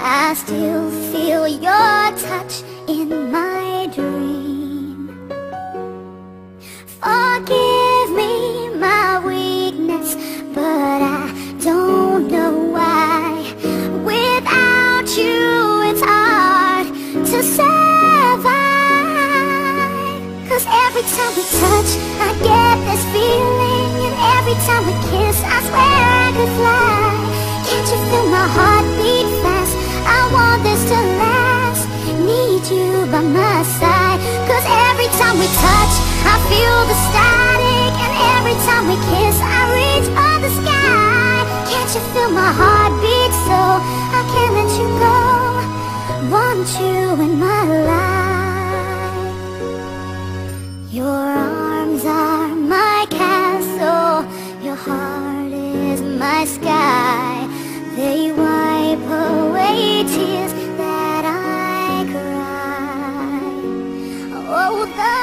I still feel your touch in my dream. Forgive me my weakness, but I don't know why. Without you it's hard to survive. 'Cause every time we touch I get this feeling, and every time we kiss I swear I could fly. Can't you feel my heart beat fast? I want this to last. Need you by my side. 'Cause every time we touch I feel the static, and every time we kiss I reach for the sky. Can't you feel my heart beat so I can't let you go? Want you in my life. Your arms are my castle, your heart is my sky. They wipe away tears that I cry. Oh, the